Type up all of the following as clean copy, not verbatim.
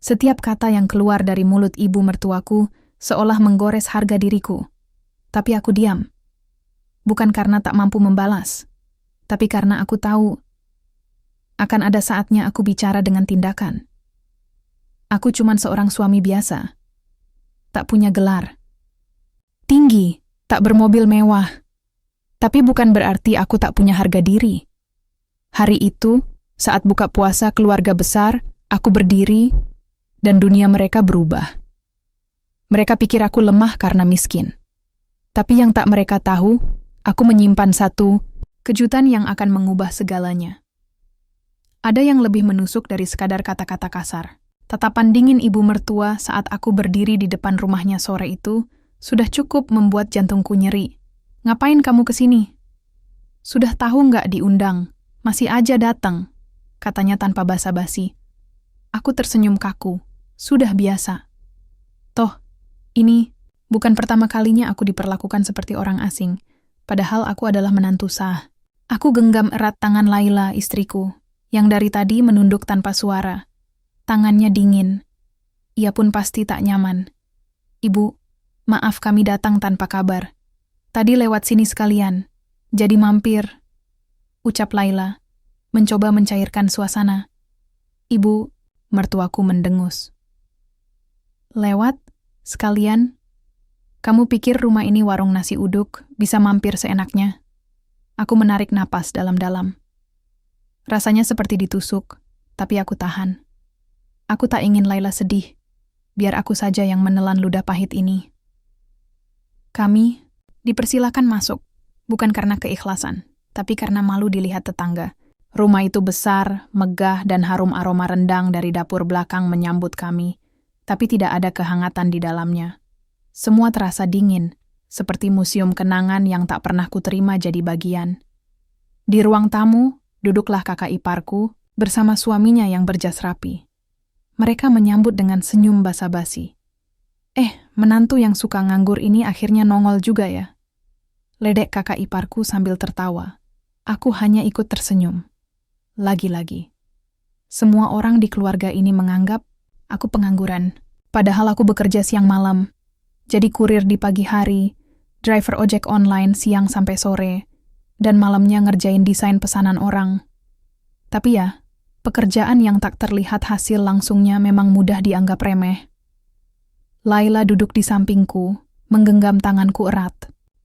Setiap kata yang keluar dari mulut ibu mertuaku seolah menggores harga diriku. Tapi aku diam. Bukan karena tak mampu membalas, tapi karena aku tahu akan ada saatnya aku bicara dengan tindakan. Aku cuman seorang suami biasa. Tak punya gelar. Tinggi, tak bermobil mewah. Tapi bukan berarti aku tak punya harga diri. Hari itu, saat buka puasa keluarga besar, aku berdiri, dan dunia mereka berubah. Mereka pikir aku lemah karena miskin. Tapi yang tak mereka tahu, aku menyimpan satu kejutan yang akan mengubah segalanya. Ada yang lebih menusuk dari sekadar kata-kata kasar. Tatapan dingin ibu mertua saat aku berdiri di depan rumahnya sore itu sudah cukup membuat jantungku nyeri. Ngapain kamu kesini? Sudah tahu nggak diundang? Masih aja datang, katanya tanpa basa-basi. Aku tersenyum kaku. Sudah biasa. Toh, ini bukan pertama kalinya aku diperlakukan seperti orang asing. Padahal aku adalah menantu sah. Aku genggam erat tangan Laila, istriku, yang dari tadi menunduk tanpa suara. Tangannya dingin. Ia pun pasti tak nyaman. Ibu, maaf kami datang tanpa kabar. Tadi lewat sini sekalian. Jadi mampir. Ucap Laila, mencoba mencairkan suasana. Ibu, mertuaku mendengus. Lewat, sekalian? Kamu pikir rumah ini warung nasi uduk, bisa mampir seenaknya? Aku menarik napas dalam-dalam. Rasanya seperti ditusuk, tapi aku tahan. Aku tak ingin Laila sedih. Biar aku saja yang menelan ludah pahit ini. Kami dipersilakan masuk, bukan karena keikhlasan, tapi karena malu dilihat tetangga. Rumah itu besar, megah, dan harum aroma rendang dari dapur belakang menyambut kami, tapi tidak ada kehangatan di dalamnya. Semua terasa dingin, seperti museum kenangan yang tak pernah kuterima jadi bagian. Di ruang tamu, duduklah kakak iparku bersama suaminya yang berjas rapi. Mereka menyambut dengan senyum basa-basi. Menantu yang suka nganggur ini akhirnya nongol juga ya. Ledek kakak iparku sambil tertawa. Aku hanya ikut tersenyum. Lagi-lagi. Semua orang di keluarga ini menganggap aku pengangguran. Padahal aku bekerja siang malam. Jadi kurir di pagi hari, driver ojek online siang sampai sore, dan malamnya ngerjain desain pesanan orang. Tapi ya, pekerjaan yang tak terlihat hasil langsungnya memang mudah dianggap remeh. Laila duduk di sampingku, menggenggam tanganku erat.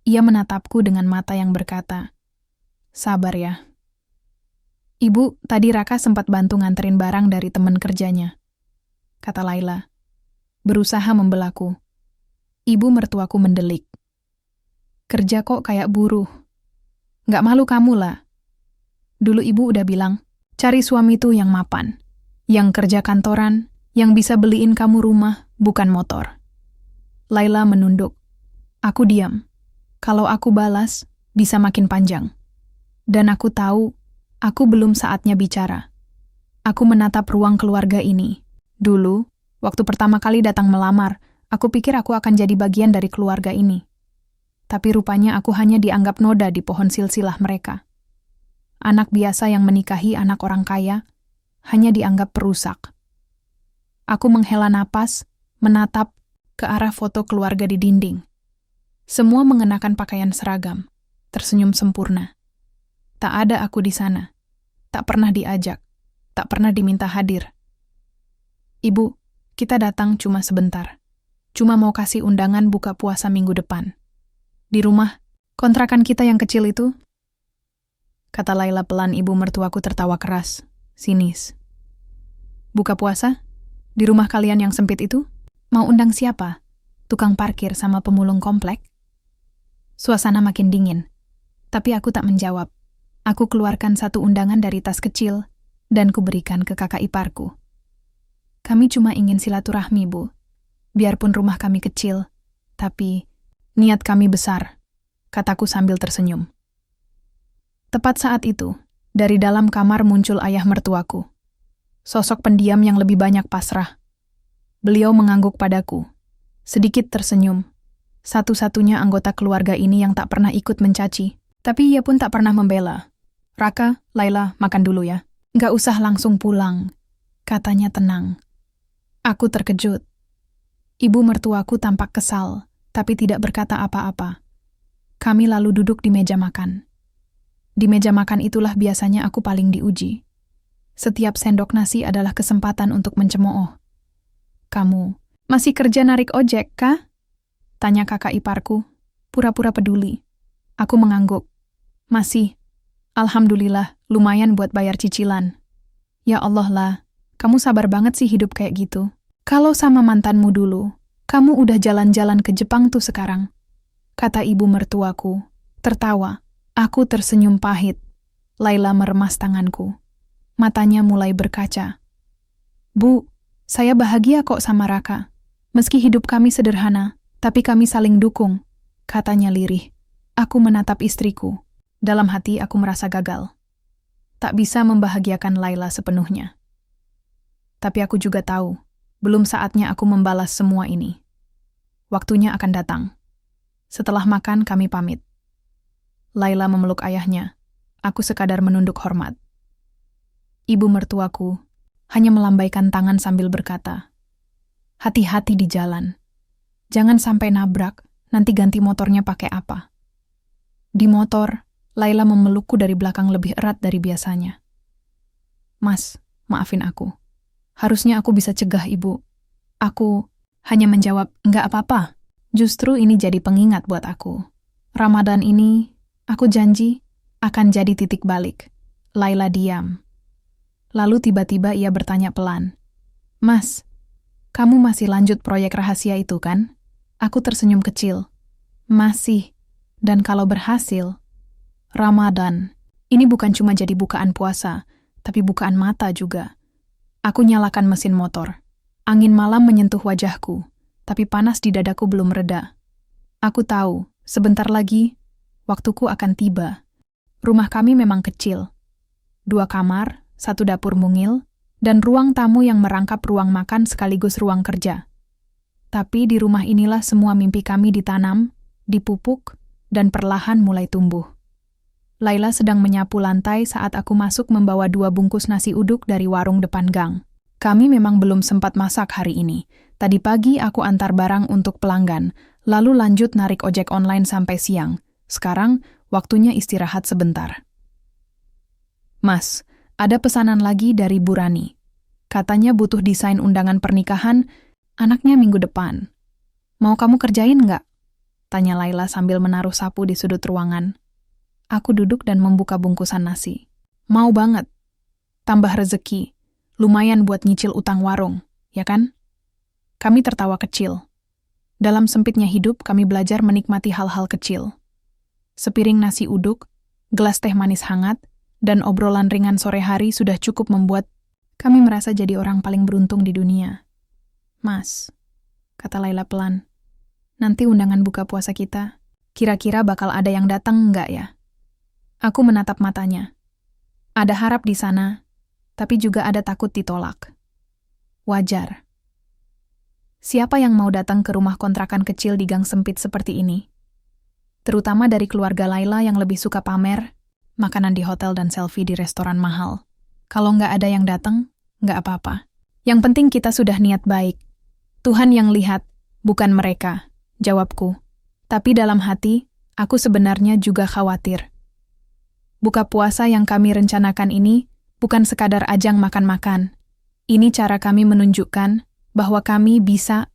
Ia menatapku dengan mata yang berkata, "Sabar ya." "Ibu, tadi Raka sempat bantu nganterin barang dari teman kerjanya," kata Laila. Berusaha membelaku. Ibu mertuaku mendelik. "Kerja kok kayak buruh. Nggak malu kamu lah. Dulu ibu udah bilang, cari suami tuh yang mapan, yang kerja kantoran, yang bisa beliin kamu rumah, bukan motor." Laila menunduk. Aku diam. Kalau aku balas, bisa makin panjang. Dan aku tahu, aku belum saatnya bicara. Aku menatap ruang keluarga ini. Dulu, waktu pertama kali datang melamar, aku pikir aku akan jadi bagian dari keluarga ini. Tapi rupanya aku hanya dianggap noda di pohon silsilah mereka. Anak biasa yang menikahi anak orang kaya, hanya dianggap perusak. Aku menghela napas, menatap ke arah foto keluarga di dinding. Semua mengenakan pakaian seragam, tersenyum sempurna. Tak ada aku di sana. Tak pernah diajak, tak pernah diminta hadir. "Ibu, kita datang cuma sebentar. Cuma mau kasih undangan buka puasa minggu depan. Di rumah, kontrakan kita yang kecil itu," kata Laila pelan. Ibu mertuaku tertawa keras, sinis. "Buka puasa? Di rumah kalian yang sempit itu? Mau undang siapa? Tukang parkir sama pemulung komplek?" Suasana makin dingin, tapi aku tak menjawab. Aku keluarkan satu undangan dari tas kecil dan kuberikan ke kakak iparku. "Kami cuma ingin silaturahmi, Bu. Biarpun rumah kami kecil, tapi niat kami besar," kataku sambil tersenyum. Tepat saat itu, dari dalam kamar muncul ayah mertuaku. Sosok pendiam yang lebih banyak pasrah. Beliau mengangguk padaku, sedikit tersenyum. Satu-satunya anggota keluarga ini yang tak pernah ikut mencaci, tapi ia pun tak pernah membela. "Raka, Laila, makan dulu ya. Nggak usah langsung pulang," katanya tenang. Aku terkejut. Ibu mertuaku tampak kesal, tapi tidak berkata apa-apa. Kami lalu duduk di meja makan. Di meja makan itulah biasanya aku paling diuji. Setiap sendok nasi adalah kesempatan untuk mencemooh. Kamu masih kerja narik ojek, kah? Tanya kakak iparku, pura-pura peduli. Aku mengangguk. Masih. Alhamdulillah, lumayan buat bayar cicilan. Ya Allah lah, kamu sabar banget sih hidup kayak gitu. Kalau sama mantanmu dulu, kamu udah jalan-jalan ke Jepang tuh sekarang. Kata ibu mertuaku, tertawa. Aku tersenyum pahit. Laila meremas tanganku. Matanya mulai berkaca. Bu, saya bahagia kok sama Raka. Meski hidup kami sederhana, tapi kami saling dukung, katanya lirih. Aku menatap istriku. Dalam hati aku merasa gagal. Tak bisa membahagiakan Laila sepenuhnya. Tapi aku juga tahu, belum saatnya aku membalas semua ini. Waktunya akan datang. Setelah makan kami pamit. Laila memeluk ayahnya. Aku sekadar menunduk hormat. Ibu mertuaku hanya melambaikan tangan sambil berkata, hati-hati di jalan. Jangan sampai nabrak, nanti ganti motornya pakai apa. Di motor, Laila memelukku dari belakang lebih erat dari biasanya. Mas, maafin aku. Harusnya aku bisa cegah ibu. Aku hanya menjawab, enggak apa-apa. Justru ini jadi pengingat buat aku. Ramadan ini, aku janji, akan jadi titik balik. Laila diam. Lalu tiba-tiba ia bertanya pelan. Mas, kamu masih lanjut proyek rahasia itu kan? Aku tersenyum kecil. Masih. Dan kalau berhasil, Ramadan, ini bukan cuma jadi bukaan puasa, tapi bukaan mata juga. Aku nyalakan mesin motor. Angin malam menyentuh wajahku, tapi panas di dadaku belum reda. Aku tahu, sebentar lagi, waktuku akan tiba. Rumah kami memang kecil. 2 kamar, 1 dapur mungil, dan ruang tamu yang merangkap ruang makan sekaligus ruang kerja. Tapi di rumah inilah semua mimpi kami ditanam, dipupuk, dan perlahan mulai tumbuh. Laila sedang menyapu lantai saat aku masuk membawa 2 bungkus nasi uduk dari warung depan gang. Kami memang belum sempat masak hari ini. Tadi pagi aku antar barang untuk pelanggan, lalu lanjut narik ojek online sampai siang. Sekarang, waktunya istirahat sebentar. Mas, ada pesanan lagi dari Bu Rani. Katanya butuh desain undangan pernikahan, anaknya minggu depan. Mau kamu kerjain nggak? Tanya Laila sambil menaruh sapu di sudut ruangan. Aku duduk dan membuka bungkusan nasi. Mau banget. Tambah rezeki. Lumayan buat nyicil utang warung, ya kan? Kami tertawa kecil. Dalam sempitnya hidup, kami belajar menikmati hal-hal kecil. Sepiring nasi uduk, gelas teh manis hangat, dan obrolan ringan sore hari sudah cukup membuat kami merasa jadi orang paling beruntung di dunia. Mas, kata Laila pelan, nanti undangan buka puasa kita, kira-kira bakal ada yang datang nggak ya? Aku menatap matanya. Ada harap di sana, tapi juga ada takut ditolak. Wajar. Siapa yang mau datang ke rumah kontrakan kecil di gang sempit seperti ini? Terutama dari keluarga Laila yang lebih suka pamer, makanan di hotel dan selfie di restoran mahal. Kalau nggak ada yang datang, nggak apa-apa. Yang penting kita sudah niat baik. Tuhan yang lihat, bukan mereka, jawabku. Tapi dalam hati, aku sebenarnya juga khawatir. Buka puasa yang kami rencanakan ini bukan sekadar ajang makan-makan. Ini cara kami menunjukkan bahwa kami bisa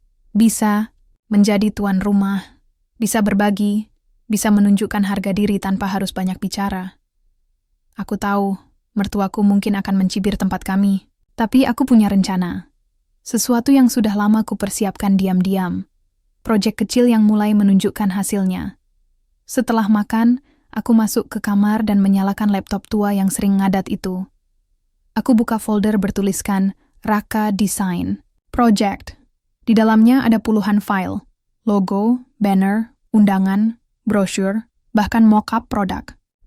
menjadi tuan rumah, bisa berbagi, bisa menunjukkan harga diri tanpa harus banyak bicara. Aku tahu, mertuaku mungkin akan mencibir tempat kami, tapi aku punya rencana. Sesuatu yang sudah lama kupersiapkan diam-diam. Proyek kecil yang mulai menunjukkan hasilnya. Setelah makan, aku masuk ke kamar dan menyalakan laptop tua yang sering ngadat itu. Aku buka folder bertuliskan Raka Design Project. Di dalamnya ada puluhan file, logo, banner, undangan, brosur, bahkan mock-up produk.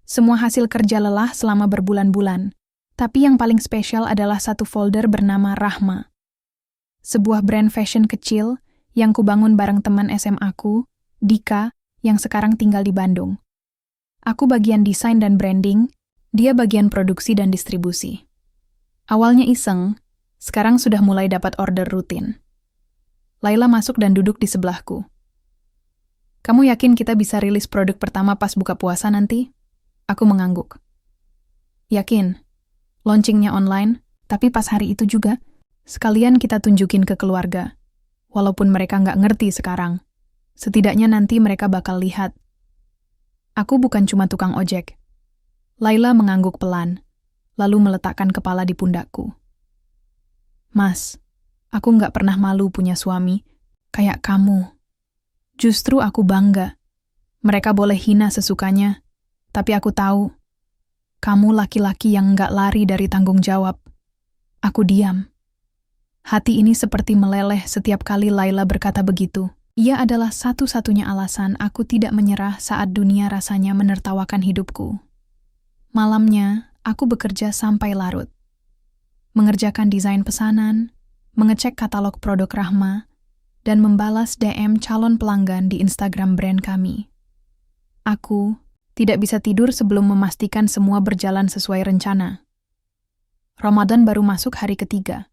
Semua hasil kerja lelah selama berbulan-bulan. Tapi yang paling spesial adalah satu folder bernama Rahma. Sebuah brand fashion kecil yang kubangun bareng teman SMA-ku, Dika, yang sekarang tinggal di Bandung. Aku bagian desain dan branding, dia bagian produksi dan distribusi. Awalnya iseng, Sekarang sudah mulai dapat order rutin. Laila masuk dan duduk di sebelahku. Kamu yakin kita bisa rilis produk pertama pas buka puasa nanti? Aku mengangguk. Yakin. Launchingnya online, tapi pas hari itu juga, sekalian kita tunjukin ke keluarga. Walaupun mereka nggak ngerti sekarang. Setidaknya nanti mereka bakal lihat. Aku bukan cuma tukang ojek. Laila mengangguk pelan, lalu meletakkan kepala di pundakku. Mas, aku nggak pernah malu punya suami kayak kamu. Justru aku bangga. Mereka boleh hina sesukanya, tapi aku tahu, kamu laki-laki yang nggak lari dari tanggung jawab. Aku diam. Hati ini seperti meleleh setiap kali Laila berkata begitu. Ia adalah satu-satunya alasan aku tidak menyerah saat dunia rasanya menertawakan hidupku. Malamnya, aku bekerja sampai larut. Mengerjakan desain pesanan, mengecek katalog produk Rahma, dan membalas DM calon pelanggan di Instagram brand kami. Aku tidak bisa tidur sebelum memastikan semua berjalan sesuai rencana. Ramadan baru masuk hari ketiga,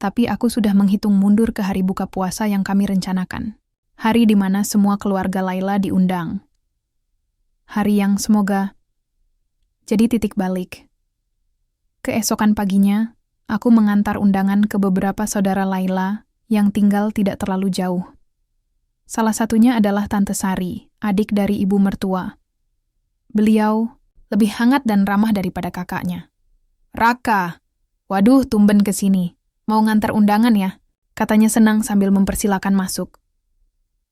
tapi aku sudah menghitung mundur ke hari buka puasa yang kami rencanakan. Hari di mana semua keluarga Laila diundang. Hari yang semoga jadi titik balik. Keesokan paginya, aku mengantar undangan ke beberapa saudara Laila yang tinggal tidak terlalu jauh. Salah satunya adalah Tante Sari, adik dari ibu mertua. Beliau lebih hangat dan ramah daripada kakaknya. Raka, waduh tumben ke sini. Mau ngantar undangan ya? Katanya senang sambil mempersilakan masuk.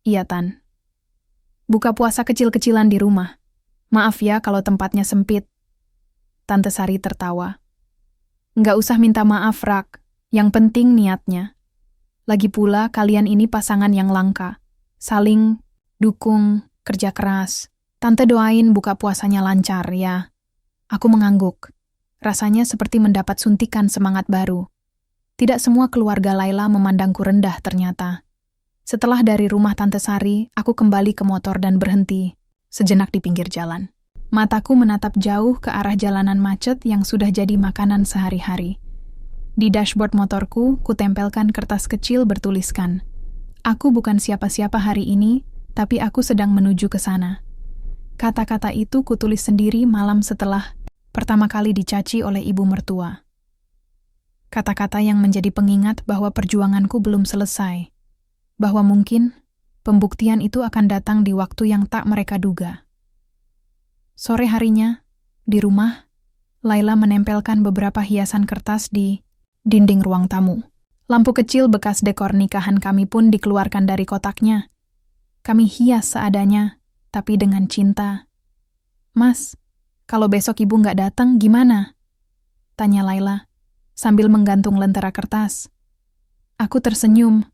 Iya, Tan. Buka puasa kecil-kecilan di rumah. Maaf ya kalau tempatnya sempit. Tante Sari tertawa. Nggak usah minta maaf, Rak. Yang penting niatnya. Lagi pula kalian ini pasangan yang langka. Saling dukung, kerja keras. Tante doain buka puasanya lancar ya. Aku mengangguk. Rasanya seperti mendapat suntikan semangat baru. Tidak semua keluarga Laila memandangku rendah ternyata. Setelah dari rumah Tante Sari, aku kembali ke motor dan berhenti sejenak di pinggir jalan. Mataku menatap jauh ke arah jalanan macet yang sudah jadi makanan sehari-hari. Di dashboard motorku, kutempelkan kertas kecil bertuliskan, "Aku bukan siapa-siapa hari ini, tapi aku sedang menuju ke sana." Kata-kata itu kutulis sendiri malam setelah pertama kali dicaci oleh ibu mertua. Kata-kata yang menjadi pengingat bahwa perjuanganku belum selesai. Bahwa mungkin pembuktian itu akan datang di waktu yang tak mereka duga. Sore harinya, di rumah, Laila menempelkan beberapa hiasan kertas di dinding ruang tamu. Lampu kecil bekas dekor nikahan kami pun dikeluarkan dari kotaknya. Kami hias seadanya, tapi dengan cinta. Mas, kalau besok ibu nggak datang, gimana? Tanya Laila, sambil menggantung lentera kertas. Aku tersenyum.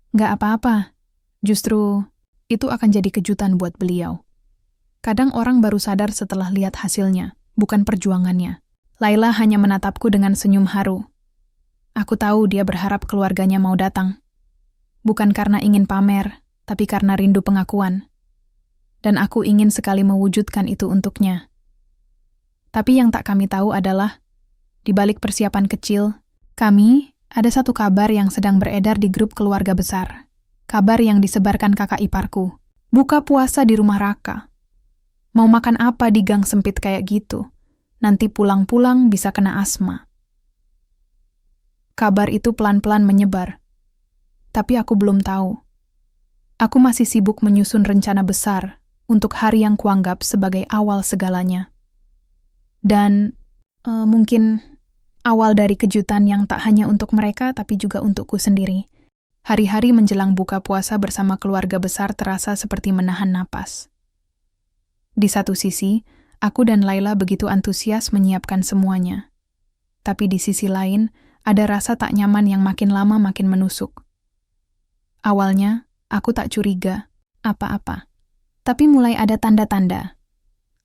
Nggak apa-apa, justru itu akan jadi kejutan buat beliau. Kadang orang baru sadar setelah lihat hasilnya, bukan perjuangannya. Laila hanya menatapku dengan senyum haru. Aku tahu dia berharap keluarganya mau datang. Bukan karena ingin pamer, tapi karena rindu pengakuan. Dan aku ingin sekali mewujudkan itu untuknya. Tapi yang tak kami tahu adalah, di balik persiapan kecil, kami ada satu kabar yang sedang beredar di grup keluarga besar. Kabar yang disebarkan kakak iparku. Buka puasa di rumah Raka. Mau makan apa di gang sempit kayak gitu? Nanti pulang-pulang bisa kena asma. Kabar itu pelan-pelan menyebar. Tapi aku belum tahu. Aku masih sibuk menyusun rencana besar untuk hari yang kuanggap sebagai awal segalanya. Dan mungkin awal dari kejutan yang tak hanya untuk mereka, tapi juga untukku sendiri. Hari-hari menjelang buka puasa bersama keluarga besar terasa seperti menahan napas. Di satu sisi, aku dan Laila begitu antusias menyiapkan semuanya. Tapi di sisi lain, ada rasa tak nyaman yang makin lama makin menusuk. Awalnya, aku tak curiga apa-apa. Tapi mulai ada tanda-tanda.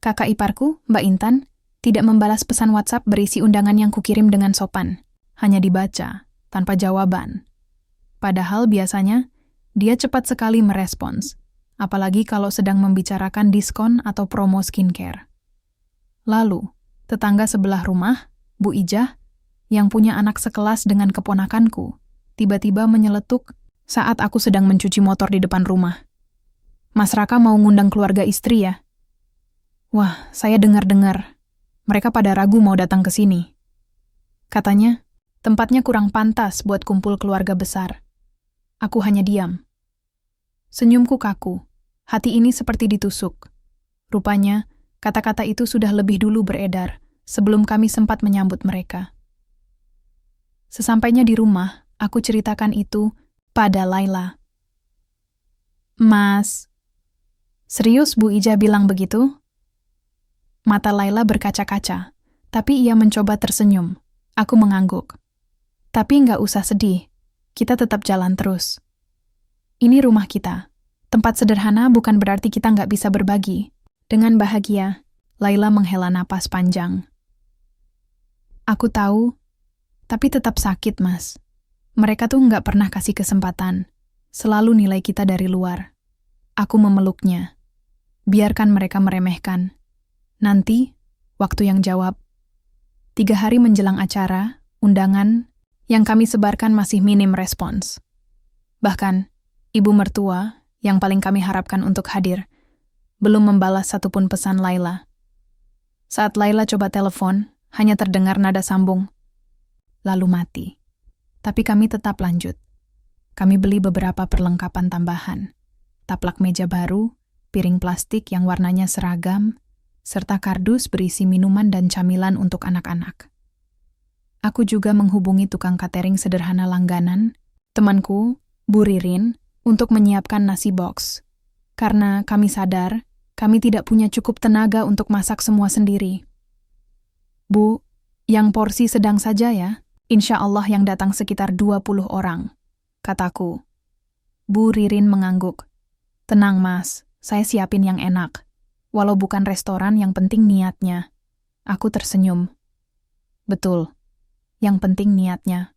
Kakak iparku, Mbak Intan, tidak membalas pesan WhatsApp berisi undangan yang kukirim dengan sopan. Hanya dibaca, tanpa jawaban. Padahal biasanya, dia cepat sekali merespons. Apalagi kalau sedang membicarakan diskon atau promo skincare. Lalu, tetangga sebelah rumah, Bu Ijah, yang punya anak sekelas dengan keponakanku, tiba-tiba menyeletuk saat aku sedang mencuci motor di depan rumah. Mas Raka mau ngundang keluarga istri ya? Wah, saya dengar-dengar. Mereka pada ragu mau datang ke sini. Katanya, tempatnya kurang pantas buat kumpul keluarga besar. Aku hanya diam. Senyumku kaku. Hati ini seperti ditusuk. Rupanya, kata-kata itu sudah lebih dulu beredar, sebelum kami sempat menyambut mereka. Sesampainya di rumah, aku ceritakan itu pada Laila. Mas, serius Bu Ija bilang begitu? Mata Laila berkaca-kaca, tapi ia mencoba tersenyum. Aku mengangguk. Tapi nggak usah sedih, kita tetap jalan terus. Ini rumah kita. Tempat sederhana bukan berarti kita nggak bisa berbagi. Dengan bahagia, Laila menghela napas panjang. Aku tahu, tapi tetap sakit, Mas. Mereka tuh nggak pernah kasih kesempatan. Selalu nilai kita dari luar. Aku memeluknya. Biarkan mereka meremehkan. Nanti, waktu yang jawab. 3 hari menjelang acara, undangan, yang kami sebarkan masih minim respons. Bahkan, ibu mertua, yang paling kami harapkan untuk hadir, belum membalas satupun pesan Laila. Saat Laila coba telepon, hanya terdengar nada sambung, lalu mati. Tapi kami tetap lanjut. Kami beli beberapa perlengkapan tambahan, taplak meja baru, piring plastik yang warnanya seragam, serta kardus berisi minuman dan camilan untuk anak-anak. Aku juga menghubungi tukang catering sederhana langganan, temanku, Bu Ririn, untuk menyiapkan nasi box. Karena kami sadar, kami tidak punya cukup tenaga untuk masak semua sendiri. Bu, yang porsi sedang saja ya, insya Allah yang datang sekitar 20 orang, kataku. Bu Ririn mengangguk. Tenang Mas, saya siapin yang enak. Walau bukan restoran, yang penting niatnya. Aku tersenyum. Betul, yang penting niatnya.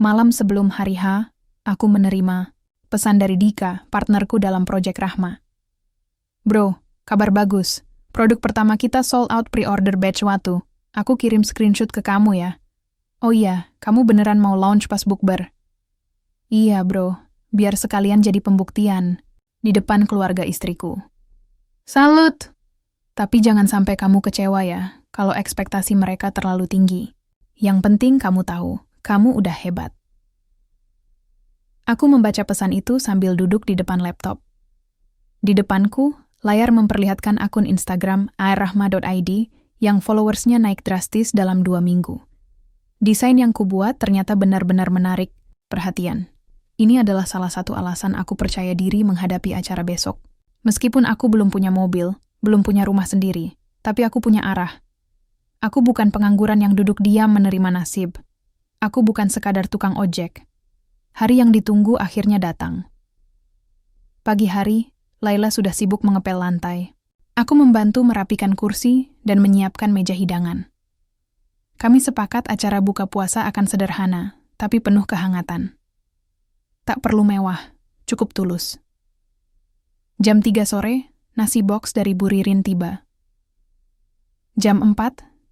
Malam sebelum hari H, aku menerima pesan dari Dika, partnerku dalam proyek Rahma. Bro, kabar bagus. Produk pertama kita sold out pre-order batch Watu. Aku kirim screenshot ke kamu ya. Oh iya, kamu beneran mau launch pas bukber? Iya bro, biar sekalian jadi pembuktian di depan keluarga istriku. Salut! Tapi jangan sampai kamu kecewa ya, kalau ekspektasi mereka terlalu tinggi. Yang penting kamu tahu, kamu udah hebat. Aku membaca pesan itu sambil duduk di depan laptop. Di depanku, layar memperlihatkan akun Instagram airrahma.id yang followersnya naik drastis dalam 2 minggu. Desain yang kubuat ternyata benar-benar menarik perhatian. Ini adalah salah satu alasan aku percaya diri menghadapi acara besok. Meskipun aku belum punya mobil, belum punya rumah sendiri, tapi aku punya arah. Aku bukan pengangguran yang duduk diam menerima nasib. Aku bukan sekadar tukang ojek. Hari yang ditunggu akhirnya datang. Pagi hari, Laila sudah sibuk mengepel lantai. Aku membantu merapikan kursi dan menyiapkan meja hidangan. Kami sepakat acara buka puasa akan sederhana, tapi penuh kehangatan. Tak perlu mewah, cukup tulus. Jam 3 sore, nasi box dari Bu Ririn tiba. Jam 4,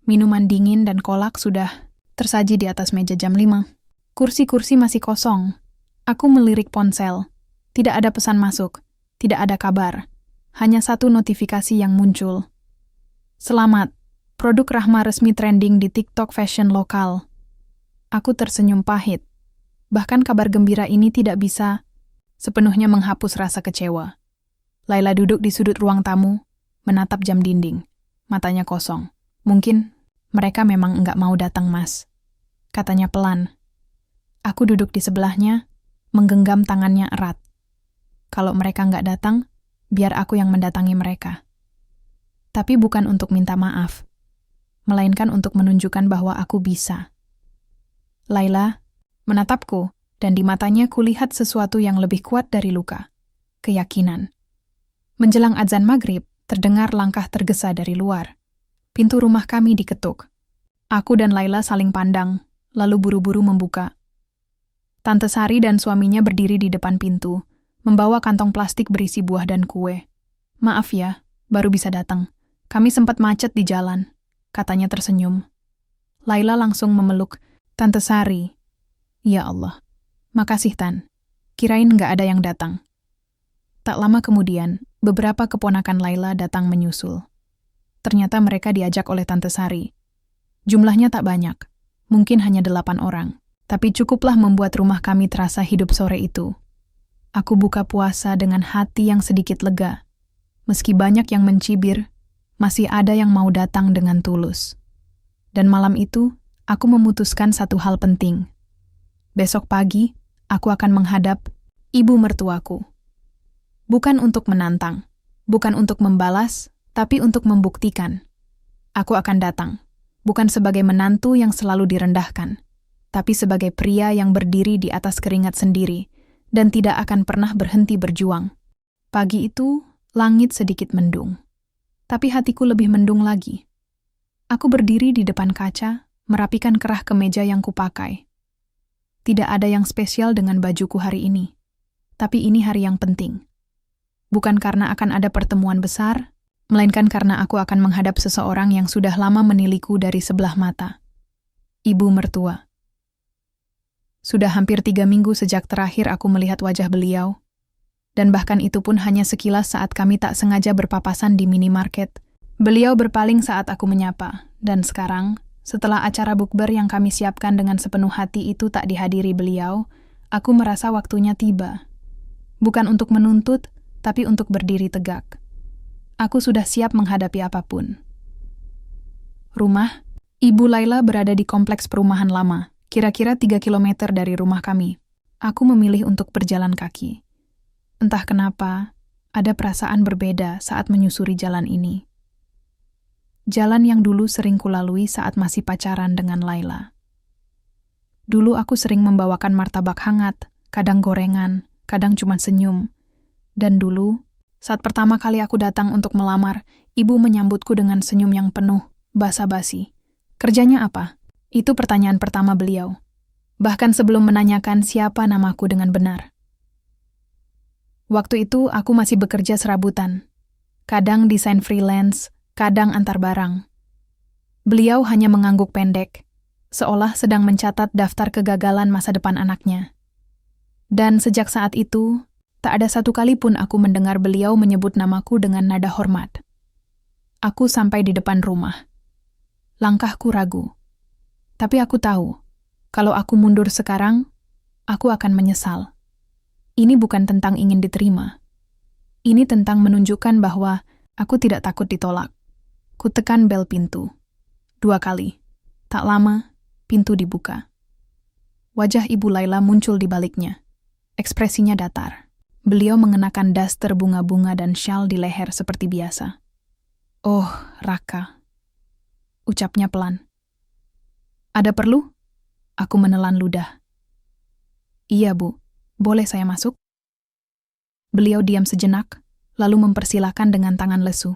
minuman dingin dan kolak sudah tersaji di atas meja jam 5. Kursi-kursi masih kosong. Aku melirik ponsel. Tidak ada pesan masuk. Tidak ada kabar. Hanya satu notifikasi yang muncul. Selamat, produk Rahma resmi trending di TikTok fashion lokal. Aku tersenyum pahit. Bahkan kabar gembira ini tidak bisa sepenuhnya menghapus rasa kecewa. Laila duduk di sudut ruang tamu, menatap jam dinding. Matanya kosong. Mungkin mereka memang enggak mau datang, Mas. Katanya pelan. Aku duduk di sebelahnya, menggenggam tangannya erat. Kalau mereka nggak datang, biar aku yang mendatangi mereka. Tapi bukan untuk minta maaf, melainkan untuk menunjukkan bahwa aku bisa. Laila menatapku, dan di matanya kulihat sesuatu yang lebih kuat dari luka. Keyakinan. Menjelang azan maghrib, terdengar langkah tergesa dari luar. Pintu rumah kami diketuk. Aku dan Laila saling pandang, lalu buru-buru membuka. Tante Sari dan suaminya berdiri di depan pintu, membawa kantong plastik berisi buah dan kue. Maaf ya, baru bisa datang. Kami sempat macet di jalan, katanya tersenyum. Laila langsung memeluk, "Tante Sari." "Ya Allah, makasih Tan. Kirain nggak ada yang datang." Tak lama kemudian, beberapa keponakan Laila datang menyusul. Ternyata mereka diajak oleh Tante Sari. Jumlahnya tak banyak, mungkin hanya 8 orang. Tapi cukuplah membuat rumah kami terasa hidup sore itu. Aku buka puasa dengan hati yang sedikit lega. Meski banyak yang mencibir, masih ada yang mau datang dengan tulus. Dan malam itu, aku memutuskan satu hal penting. Besok pagi, aku akan menghadap ibu mertuaku. Bukan untuk menantang, bukan untuk membalas, tapi untuk membuktikan. Aku akan datang, bukan sebagai menantu yang selalu direndahkan, tapi sebagai pria yang berdiri di atas keringat sendiri dan tidak akan pernah berhenti berjuang. Pagi itu, langit sedikit mendung. Tapi hatiku lebih mendung lagi. Aku berdiri di depan kaca, merapikan kerah kemeja yang kupakai. Tidak ada yang spesial dengan bajuku hari ini. Tapi ini hari yang penting. Bukan karena akan ada pertemuan besar, melainkan karena aku akan menghadap seseorang yang sudah lama meniliku dari sebelah mata. Ibu mertua. Sudah hampir 3 minggu sejak terakhir aku melihat wajah beliau, dan bahkan itu pun hanya sekilas saat kami tak sengaja berpapasan di minimarket. Beliau berpaling saat aku menyapa, dan sekarang, setelah acara bukber yang kami siapkan dengan sepenuh hati itu tak dihadiri beliau, aku merasa waktunya tiba. Bukan untuk menuntut, tapi untuk berdiri tegak. Aku sudah siap menghadapi apapun. Rumah, Ibu Laila berada di kompleks perumahan lama, kira-kira 3 kilometer dari rumah kami. Aku memilih untuk berjalan kaki. Entah kenapa, ada perasaan berbeda saat menyusuri jalan ini. Jalan yang dulu sering kulalui saat masih pacaran dengan Laila. Dulu aku sering membawakan martabak hangat, kadang gorengan, kadang cuma senyum. Dan dulu, saat pertama kali aku datang untuk melamar, ibu menyambutku dengan senyum yang penuh, basa-basi. "Kerjanya apa?" Itu pertanyaan pertama beliau. Bahkan sebelum menanyakan siapa namaku dengan benar. Waktu itu aku masih bekerja serabutan. Kadang desain freelance, kadang antar barang. Beliau hanya mengangguk pendek, seolah sedang mencatat daftar kegagalan masa depan anaknya. Dan sejak saat itu, tak ada satu kali pun aku mendengar beliau menyebut namaku dengan nada hormat. Aku sampai di depan rumah. Langkahku ragu. Tapi aku tahu, kalau aku mundur sekarang, aku akan menyesal. Ini bukan tentang ingin diterima. Ini tentang menunjukkan bahwa aku tidak takut ditolak. Kutekan bel pintu. 2 kali. Tak lama, pintu dibuka. Wajah Ibu Laila muncul di baliknya. Ekspresinya datar. Beliau mengenakan daster bunga-bunga dan syal di leher seperti biasa. "Oh, Raka," ucapnya pelan. "Ada perlu?" Aku menelan ludah. "Iya, Bu. Boleh saya masuk?" Beliau diam sejenak, lalu mempersilahkan dengan tangan lesu.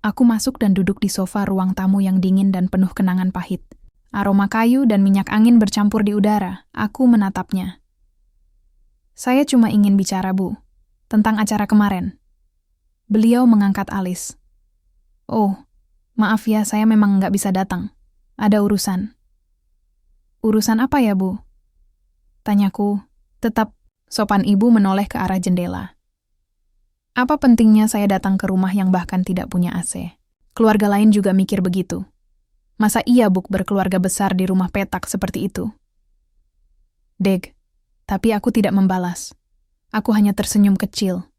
Aku masuk dan duduk di sofa ruang tamu yang dingin dan penuh kenangan pahit. Aroma kayu dan minyak angin bercampur di udara. Aku menatapnya. "Saya cuma ingin bicara, Bu, tentang acara kemarin." Beliau mengangkat alis. "Oh, maaf ya, saya memang nggak bisa datang. Ada urusan." "Urusan apa ya, Bu?" Tanyaku, tetap sopan. Ibu menoleh ke arah jendela. "Apa pentingnya saya datang ke rumah yang bahkan tidak punya AC? Keluarga lain juga mikir begitu. Masa iya berkeluarga besar di rumah petak seperti itu?" Deg. Tapi aku tidak membalas. Aku hanya tersenyum kecil.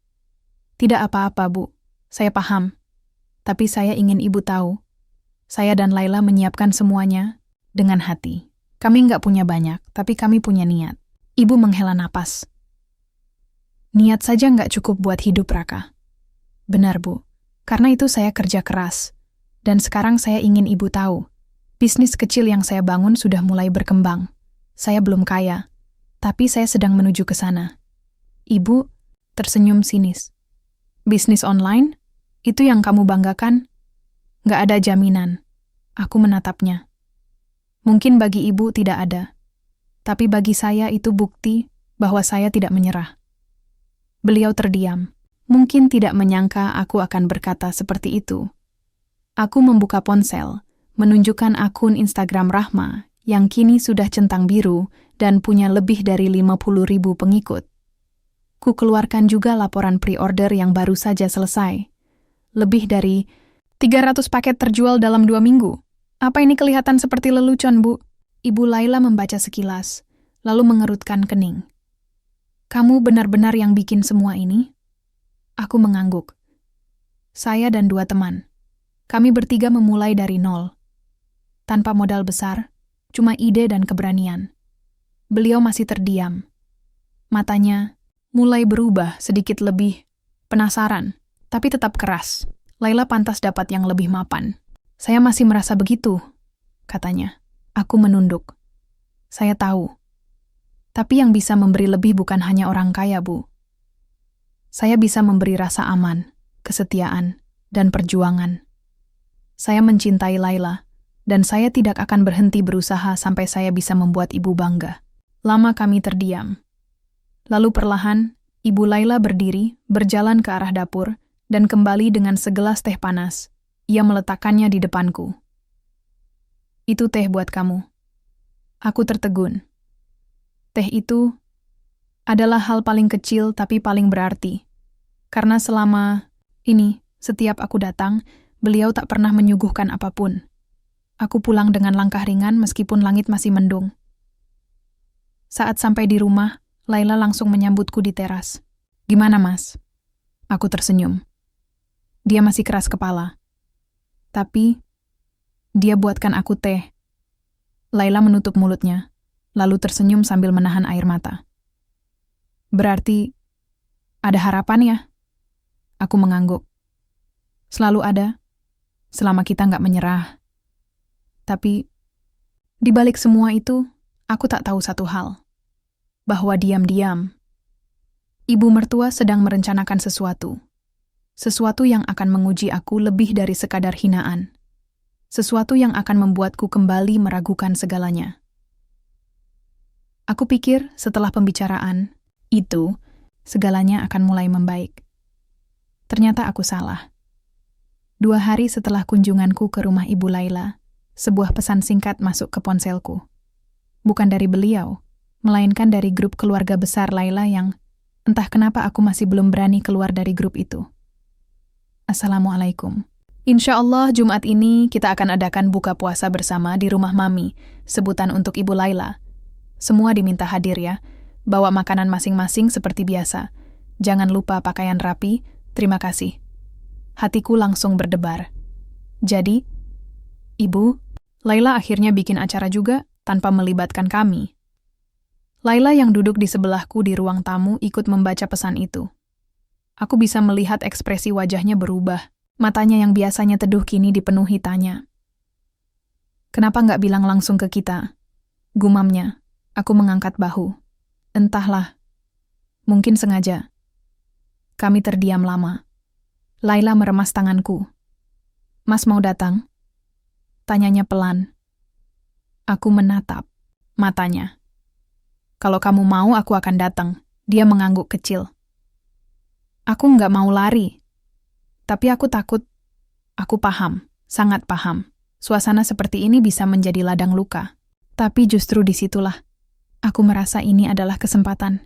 "Tidak apa-apa, Bu. Saya paham. Tapi saya ingin Ibu tahu. Saya dan Laila menyiapkan semuanya dengan hati. Kami nggak punya banyak, tapi kami punya niat." Ibu menghela napas. "Niat saja nggak cukup buat hidup, Raka." "Benar, Bu. Karena itu saya kerja keras. Dan sekarang saya ingin Ibu tahu. Bisnis kecil yang saya bangun sudah mulai berkembang. Saya belum kaya. Tapi saya sedang menuju ke sana." Ibu tersenyum sinis. "Bisnis online? Itu yang kamu banggakan?" "Nggak ada jaminan." Aku menatapnya. Mungkin bagi Ibu tidak ada. Tapi bagi saya itu bukti bahwa saya tidak menyerah. Beliau terdiam. Mungkin tidak menyangka aku akan berkata seperti itu. Aku membuka ponsel, menunjukkan akun Instagram Rahma yang kini sudah centang biru dan punya lebih dari 50.000 pengikut. Ku keluarkan juga laporan pre-order yang baru saja selesai. Lebih dari 300 paket terjual dalam 2 minggu. Apa ini kelihatan seperti lelucon, Bu? Ibu Laila membaca sekilas, lalu mengerutkan kening. Kamu benar-benar yang bikin semua ini? Aku mengangguk. Saya dan 2 teman. Kami bertiga memulai dari nol. Tanpa modal besar, cuma ide dan keberanian. Beliau masih terdiam. Matanya mulai berubah sedikit lebih penasaran, tapi tetap keras. Laila pantas dapat yang lebih mapan. Saya masih merasa begitu, katanya. Aku menunduk. Saya tahu. Tapi yang bisa memberi lebih bukan hanya orang kaya, Bu. Saya bisa memberi rasa aman, kesetiaan, dan perjuangan. Saya mencintai Laila, dan saya tidak akan berhenti berusaha sampai saya bisa membuat ibu bangga. Lama kami terdiam. Lalu perlahan, Ibu Laila berdiri, berjalan ke arah dapur, dan kembali dengan segelas teh panas. Ia meletakkannya di depanku. Itu teh buat kamu. Aku tertegun. Teh itu adalah hal paling kecil tapi paling berarti. Karena selama ini, setiap aku datang, beliau tak pernah menyuguhkan apapun. Aku pulang dengan langkah ringan meskipun langit masih mendung. Saat sampai di rumah, Laila langsung menyambutku di teras. Gimana, Mas? Aku tersenyum. Dia masih keras kepala. Tapi, dia buatkan aku teh. Laila menutup mulutnya, lalu tersenyum sambil menahan air mata. Berarti, ada harapan ya? Aku mengangguk. Selalu ada, selama kita nggak menyerah. Tapi, di balik semua itu, aku tak tahu satu hal. Bahwa diam-diam, ibu mertua sedang merencanakan sesuatu. Sesuatu yang akan menguji aku lebih dari sekadar hinaan. Sesuatu yang akan membuatku kembali meragukan segalanya. Aku pikir setelah pembicaraan itu, segalanya akan mulai membaik. Ternyata aku salah. 2 hari setelah kunjunganku ke rumah Ibu Laila, sebuah pesan singkat masuk ke ponselku. Bukan dari beliau, melainkan dari grup keluarga besar Laila yang entah kenapa aku masih belum berani keluar dari grup itu. Assalamualaikum. Insya Allah Jumat ini kita akan adakan buka puasa bersama di rumah Mami, sebutan untuk Ibu Laila. Semua diminta hadir ya, bawa makanan masing-masing seperti biasa. Jangan lupa pakaian rapi, terima kasih. Hatiku langsung berdebar. Jadi, Ibu, Laila akhirnya bikin acara juga tanpa melibatkan kami. Laila yang duduk di sebelahku di ruang tamu ikut membaca pesan itu. Aku bisa melihat ekspresi wajahnya berubah. Matanya yang biasanya teduh kini dipenuhi tanya. Kenapa nggak bilang langsung ke kita? Gumamnya. Aku mengangkat bahu. Entahlah. Mungkin sengaja. Kami terdiam lama. Laila meremas tanganku. Mas mau datang? Tanyanya pelan. Aku menatap matanya. Kalau kamu mau, aku akan datang. Dia mengangguk kecil. Aku nggak mau lari. Tapi aku takut. Aku paham, sangat paham. Suasana seperti ini bisa menjadi ladang luka. Tapi justru disitulah, aku merasa ini adalah kesempatan.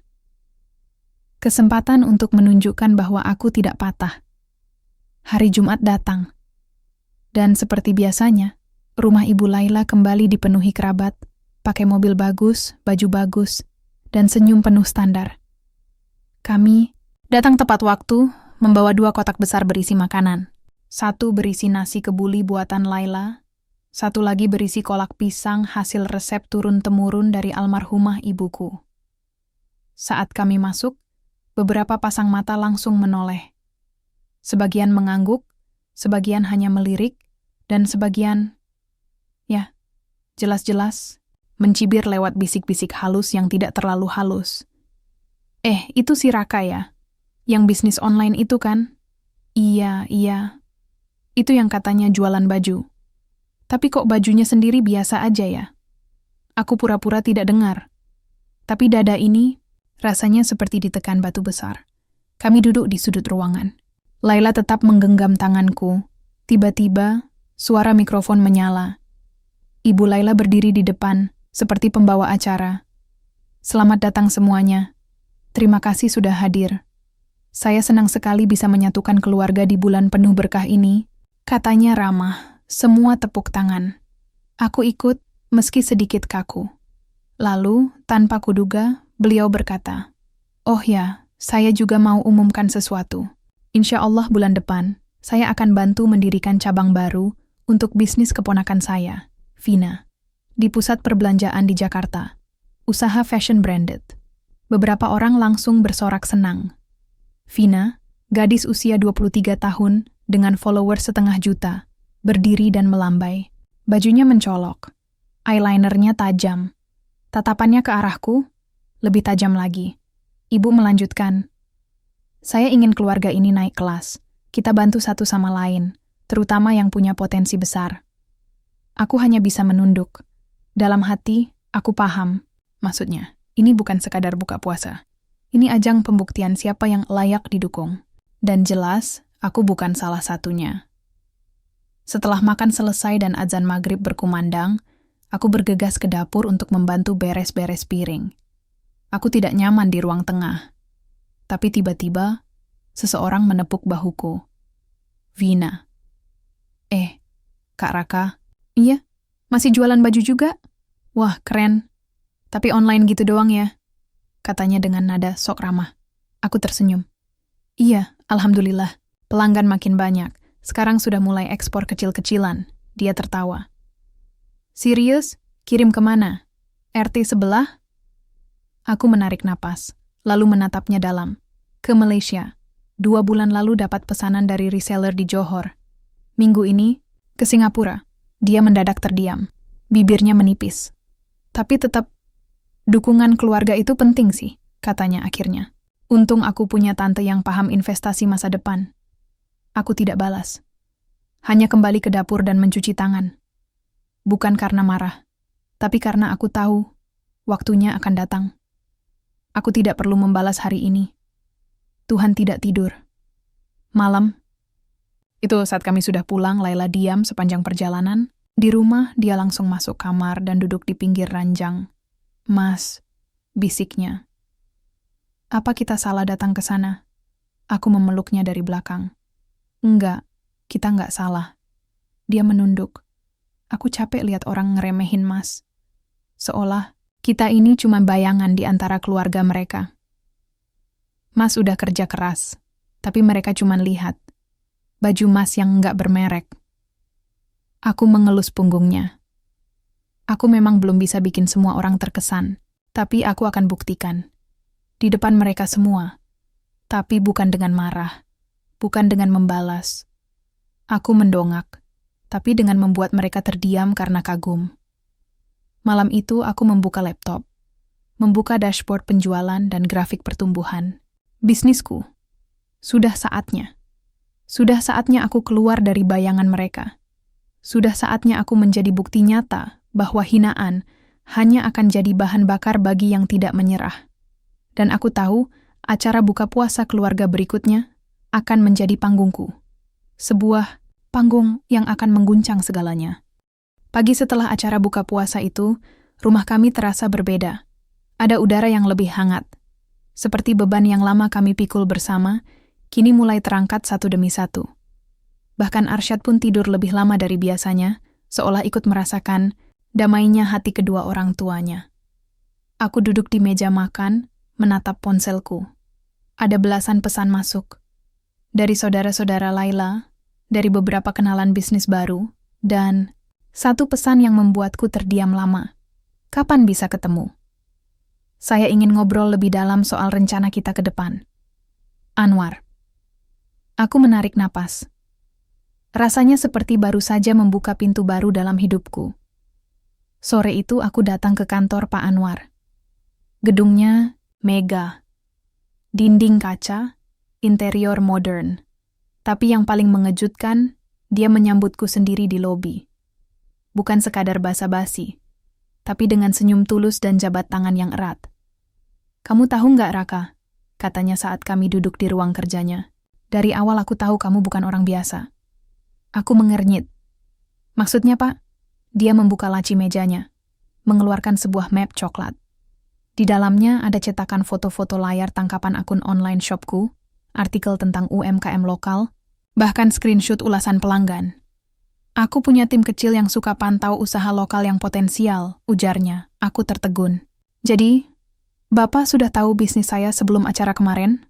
Kesempatan untuk menunjukkan bahwa aku tidak patah. Hari Jumat datang. Dan seperti biasanya, rumah Ibu Laila kembali dipenuhi kerabat, pakai mobil bagus, baju bagus, dan senyum penuh standar. Kami datang tepat waktu, membawa 2 kotak besar berisi makanan. 1 berisi nasi kebuli buatan Laila, 1 lagi berisi kolak pisang hasil resep turun-temurun dari almarhumah ibuku. Saat kami masuk, beberapa pasang mata langsung menoleh. Sebagian mengangguk, sebagian hanya melirik, dan sebagian, ya, jelas-jelas, mencibir lewat bisik-bisik halus yang tidak terlalu halus. Itu si Raka ya? Yang bisnis online itu kan? Iya. Itu yang katanya jualan baju. Tapi kok bajunya sendiri biasa aja ya? Aku pura-pura tidak dengar. Tapi dada ini rasanya seperti ditekan batu besar. Kami duduk di sudut ruangan. Laila tetap menggenggam tanganku. Tiba-tiba, Suara mikrofon menyala. Ibu Laila berdiri di depan, seperti pembawa acara. Selamat datang semuanya. Terima kasih sudah hadir. Saya senang sekali bisa menyatukan keluarga di bulan penuh berkah ini, katanya ramah. Semua tepuk tangan. Aku ikut, meski sedikit kaku. Lalu, tanpa kuduga, beliau berkata, "Oh ya, saya juga mau umumkan sesuatu. Insya Allah bulan depan, saya akan bantu mendirikan cabang baru untuk bisnis keponakan saya, Vina, di pusat perbelanjaan di Jakarta. Usaha fashion branded." Beberapa orang langsung bersorak senang. Vina, gadis usia 23 tahun dengan followers 1,5 juta, berdiri dan melambai. Bajunya mencolok, eyelinernya tajam. Tatapannya ke arahku, lebih tajam lagi. Ibu melanjutkan, "Saya ingin keluarga ini naik kelas. Kita bantu satu sama lain, terutama yang punya potensi besar." Aku hanya bisa menunduk. Dalam hati, aku paham. Maksudnya, ini bukan sekadar buka puasa. Ini ajang pembuktian siapa yang layak didukung. Dan jelas, aku bukan salah satunya. Setelah makan selesai dan azan maghrib berkumandang, aku bergegas ke dapur untuk membantu beres-beres piring. Aku tidak nyaman di ruang tengah. Tapi tiba-tiba, seseorang menepuk bahuku. "Vina." Kak Raka?" "Iya, masih jualan baju juga?" "Wah, keren. Tapi online gitu doang ya?" katanya dengan nada sok ramah. Aku tersenyum. "Iya, alhamdulillah. Pelanggan makin banyak. Sekarang sudah mulai ekspor kecil-kecilan." Dia tertawa. "Serius? Kirim kemana? RT sebelah?" Aku menarik napas, lalu menatapnya dalam. "Ke Malaysia. 2 bulan lalu dapat pesanan dari reseller di Johor. Minggu ini, ke Singapura." Dia mendadak terdiam. Bibirnya menipis. "Tapi tetap, dukungan keluarga itu penting sih," katanya akhirnya. "Untung aku punya tante yang paham investasi masa depan." Aku tidak balas. Hanya kembali ke dapur dan mencuci tangan. Bukan karena marah, tapi karena aku tahu waktunya akan datang. Aku tidak perlu membalas hari ini. Tuhan tidak tidur. Malam, itu saat kami sudah pulang, Laila diam sepanjang perjalanan. Di rumah, dia langsung masuk kamar dan duduk di pinggir ranjang. "Mas," bisiknya. "Apa kita salah datang ke sana?" Aku memeluknya dari belakang. "Enggak, kita enggak salah." Dia menunduk. Aku capek lihat orang ngeremehin Mas. Seolah kita ini cuma bayangan di antara keluarga mereka. Mas udah kerja keras, tapi mereka cuma lihat baju Mas yang enggak bermerek. Aku mengelus punggungnya. Aku memang belum bisa bikin semua orang terkesan, tapi aku akan buktikan. Di depan mereka semua. Tapi bukan dengan marah. Bukan dengan membalas. Aku mendongak, tapi dengan membuat mereka terdiam karena kagum. Malam itu aku membuka laptop. Membuka dashboard penjualan dan grafik pertumbuhan. Bisnisku. Sudah saatnya. Sudah saatnya aku keluar dari bayangan mereka. Sudah saatnya aku menjadi bukti nyata bahwa hinaan hanya akan jadi bahan bakar bagi yang tidak menyerah. Dan aku tahu acara buka puasa keluarga berikutnya akan menjadi panggungku. Sebuah panggung yang akan mengguncang segalanya. Pagi setelah acara buka puasa itu, rumah kami terasa berbeda. Ada udara yang lebih hangat. Seperti beban yang lama kami pikul bersama, kini mulai terangkat satu demi satu. Bahkan Arsyad pun tidur lebih lama dari biasanya, seolah ikut merasakan damainya hati kedua orang tuanya. Aku duduk di meja makan, menatap ponselku. Ada belasan pesan masuk. Dari saudara-saudara Laila, dari beberapa kenalan bisnis baru, dan satu pesan yang membuatku terdiam lama. Kapan bisa ketemu? Saya ingin ngobrol lebih dalam soal rencana kita ke depan. Anwar. Aku menarik napas. Rasanya seperti baru saja membuka pintu baru dalam hidupku. Sore itu aku datang ke kantor Pak Anwar. Gedungnya mega. Dinding kaca, interior modern. Tapi yang paling mengejutkan, dia menyambutku sendiri di lobi. Bukan sekadar basa-basi, tapi dengan senyum tulus dan jabat tangan yang erat. "Kamu tahu nggak, Raka?" katanya saat kami duduk di ruang kerjanya. "Dari awal aku tahu kamu bukan orang biasa." Aku mengernyit. Maksudnya, Pak? Dia membuka laci mejanya, mengeluarkan sebuah map coklat. Di dalamnya ada cetakan foto-foto layar tangkapan akun online shopku, artikel tentang UMKM lokal, bahkan screenshot ulasan pelanggan. Aku punya tim kecil yang suka pantau usaha lokal yang potensial, ujarnya. Aku tertegun. Jadi, Bapak sudah tahu bisnis saya sebelum acara kemarin?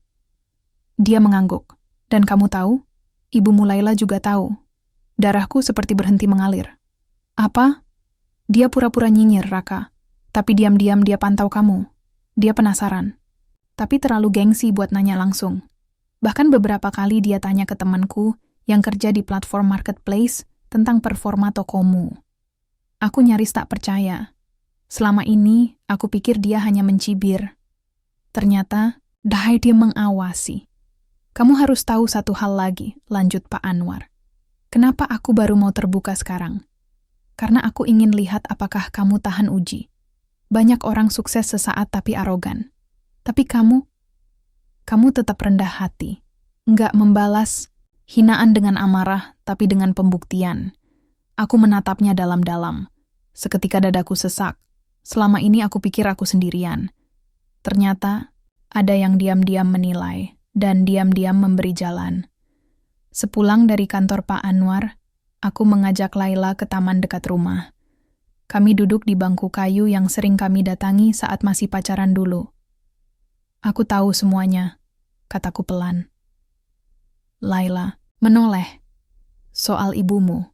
Dia mengangguk. Dan kamu tahu? Ibumu Laila juga tahu. Darahku seperti berhenti mengalir. Apa? Dia pura-pura nyinyir, Raka. Tapi diam-diam dia pantau kamu. Dia penasaran. Tapi terlalu gengsi buat nanya langsung. Bahkan beberapa kali dia tanya ke temanku yang kerja di platform marketplace tentang performa tokomu. Aku nyaris tak percaya. Selama ini, aku pikir dia hanya mencibir. Ternyata, dia mengawasi. Kamu harus tahu satu hal lagi, lanjut Pak Anwar. Kenapa aku baru mau terbuka sekarang? Karena aku ingin lihat apakah kamu tahan uji. Banyak orang sukses sesaat tapi arogan. Tapi kamu tetap rendah hati. Enggak membalas hinaan dengan amarah, tapi dengan pembuktian. Aku menatapnya dalam-dalam. Seketika dadaku sesak. Selama ini aku pikir aku sendirian. Ternyata, ada yang diam-diam menilai, dan diam-diam memberi jalan. Sepulang dari kantor Pak Anwar, aku mengajak Laila ke taman dekat rumah. Kami duduk di bangku kayu yang sering kami datangi saat masih pacaran dulu. Aku tahu semuanya, kataku pelan. Laila menoleh. Soal ibumu.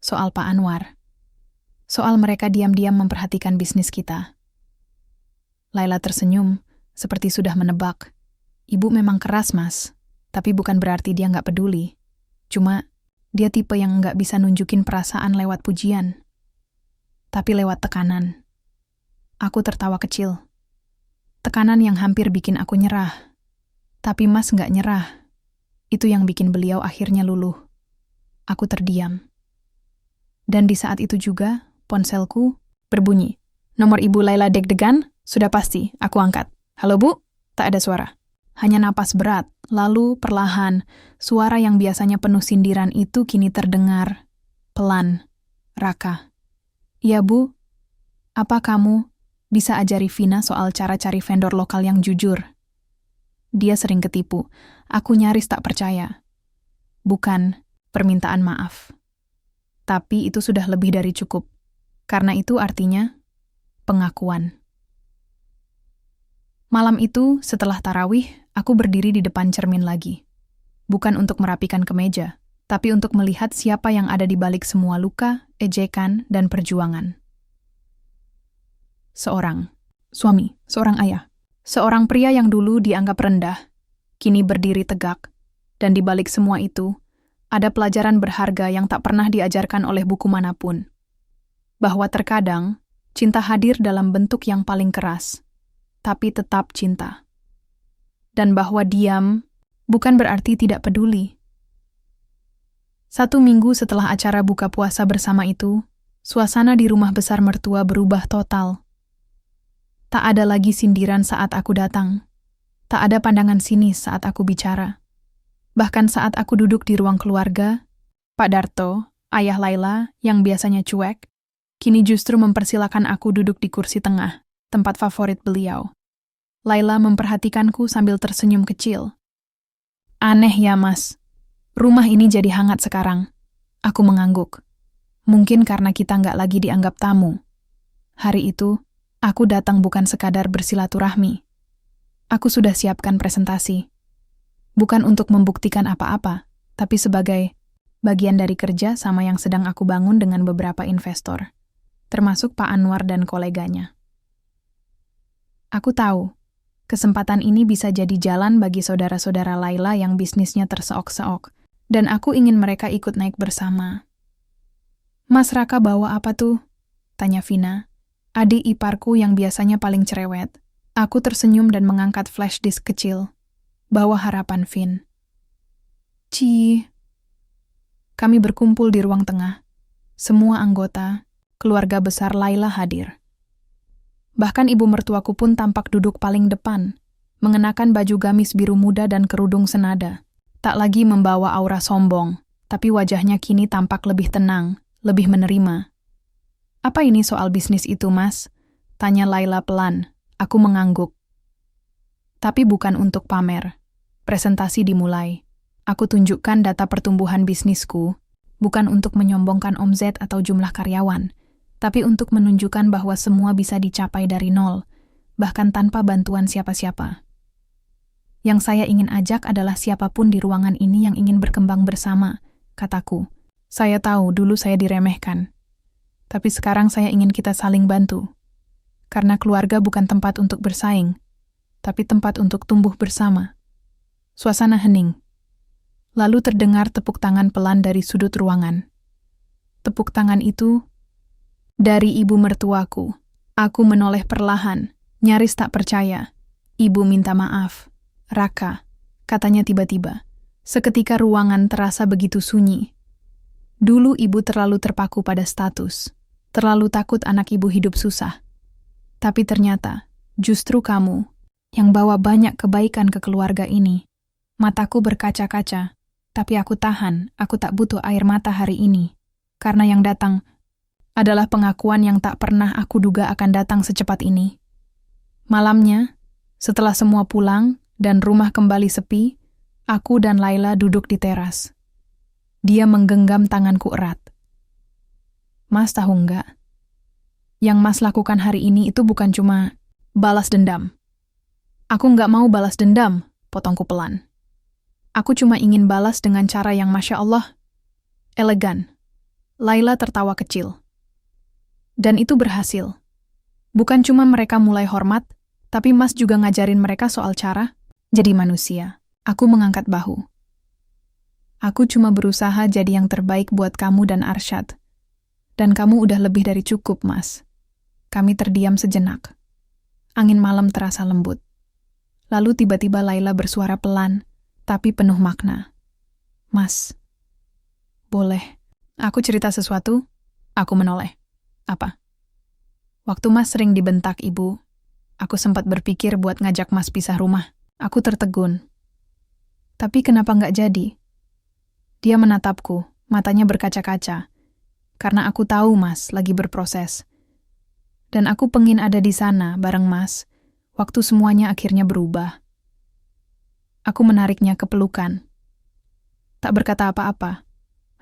Soal Pak Anwar. Soal mereka diam-diam memperhatikan bisnis kita. Laila tersenyum, seperti sudah menebak. Ibu memang keras, Mas. Tapi bukan berarti dia nggak peduli. Cuma, dia tipe yang nggak bisa nunjukin perasaan lewat pujian. Tapi lewat tekanan. Aku tertawa kecil. Tekanan yang hampir bikin aku nyerah. Tapi Mas nggak nyerah. Itu yang bikin beliau akhirnya luluh. Aku terdiam. Dan di saat itu juga, ponselku berbunyi. Nomor Ibu Laila deg-degan? Sudah pasti, aku angkat. Halo Bu? Tak ada suara. Hanya napas berat, lalu perlahan, suara yang biasanya penuh sindiran itu kini terdengar. Pelan. Raka. Iya Bu, apa kamu bisa ajari Vina soal cara cari vendor lokal yang jujur? Dia sering ketipu. Aku nyaris tak percaya. Bukan permintaan maaf. Tapi itu sudah lebih dari cukup. Karena itu artinya pengakuan. Malam itu, setelah tarawih, aku berdiri di depan cermin lagi. Bukan untuk merapikan kemeja, tapi untuk melihat siapa yang ada di balik semua luka, ejekan, dan perjuangan. Seorang suami, seorang ayah. Seorang pria yang dulu dianggap rendah, kini berdiri tegak, dan di balik semua itu, ada pelajaran berharga yang tak pernah diajarkan oleh buku manapun. Bahwa terkadang, cinta hadir dalam bentuk yang paling keras, tapi tetap cinta. Dan bahwa diam bukan berarti tidak peduli. 1 minggu setelah acara buka puasa bersama itu, suasana di rumah besar mertua berubah total. Tak ada lagi sindiran saat aku datang. Tak ada pandangan sinis saat aku bicara. Bahkan saat aku duduk di ruang keluarga, Pak Darto, ayah Laila, yang biasanya cuek, kini justru mempersilakan aku duduk di kursi tengah, tempat favorit beliau. Laila memperhatikanku sambil tersenyum kecil. Aneh ya, Mas. Rumah ini jadi hangat sekarang. Aku mengangguk. Mungkin karena kita nggak lagi dianggap tamu. Hari itu, aku datang bukan sekadar bersilaturahmi. Aku sudah siapkan presentasi. Bukan untuk membuktikan apa-apa, tapi sebagai bagian dari kerja sama yang sedang aku bangun dengan beberapa investor, termasuk Pak Anwar dan koleganya. Aku tahu, kesempatan ini bisa jadi jalan bagi saudara-saudara Laila yang bisnisnya terseok-seok, dan aku ingin mereka ikut naik bersama. Mas Raka bawa apa tuh? Tanya Vina, adik iparku yang biasanya paling cerewet. Aku tersenyum dan mengangkat flash disk kecil. Bawa harapan, Vin. Kami berkumpul di ruang tengah. Semua anggota, keluarga besar Laila hadir. Bahkan ibu mertuaku pun tampak duduk paling depan, mengenakan baju gamis biru muda dan kerudung senada. Tak lagi membawa aura sombong, tapi wajahnya kini tampak lebih tenang, lebih menerima. Apa ini soal bisnis itu, Mas? Tanya Laila pelan. Aku mengangguk. Tapi bukan untuk pamer. Presentasi dimulai. Aku tunjukkan data pertumbuhan bisnisku, bukan untuk menyombongkan omzet atau jumlah karyawan, tapi untuk menunjukkan bahwa semua bisa dicapai dari nol, bahkan tanpa bantuan siapa-siapa. Yang saya ingin ajak adalah siapapun di ruangan ini yang ingin berkembang bersama, kataku. Saya tahu dulu saya diremehkan. Tapi sekarang saya ingin kita saling bantu. Karena keluarga bukan tempat untuk bersaing, tapi tempat untuk tumbuh bersama. Suasana hening. Lalu terdengar tepuk tangan pelan dari sudut ruangan. Tepuk tangan itu dari ibu mertuaku. Aku menoleh perlahan, nyaris tak percaya. Ibu minta maaf. Raka, katanya tiba-tiba. Seketika ruangan terasa begitu sunyi. Dulu ibu terlalu terpaku pada status. Terlalu takut anak ibu hidup susah. Tapi ternyata, justru kamu yang bawa banyak kebaikan ke keluarga ini. Mataku berkaca-kaca, tapi aku tahan, aku tak butuh air mata hari ini. Karena yang datang adalah pengakuan yang tak pernah aku duga akan datang secepat ini. Malamnya, setelah semua pulang dan rumah kembali sepi, aku dan Laila duduk di teras. Dia menggenggam tanganku erat. Mas tahu nggak? Yang Mas lakukan hari ini itu bukan cuma balas dendam. Aku nggak mau balas dendam, potongku pelan. Aku cuma ingin balas dengan cara yang Masya Allah, elegan. Laila tertawa kecil. Dan itu berhasil. Bukan cuma mereka mulai hormat, tapi Mas juga ngajarin mereka soal cara jadi manusia. Aku mengangkat bahu. Aku cuma berusaha jadi yang terbaik buat kamu dan Arsyad. Dan kamu udah lebih dari cukup, Mas. Kami terdiam sejenak. Angin malam terasa lembut. Lalu tiba-tiba Laila bersuara pelan, tapi penuh makna. Mas, boleh aku cerita sesuatu? Aku menoleh. Apa? Waktu Mas sering dibentak ibu, aku sempat berpikir buat ngajak Mas pisah rumah. Aku tertegun. Tapi kenapa nggak jadi? Dia menatapku, matanya berkaca-kaca. Karena aku tahu Mas lagi berproses. Dan aku pengen ada di sana bareng Mas, waktu semuanya akhirnya berubah. Aku menariknya ke pelukan. Tak berkata apa-apa,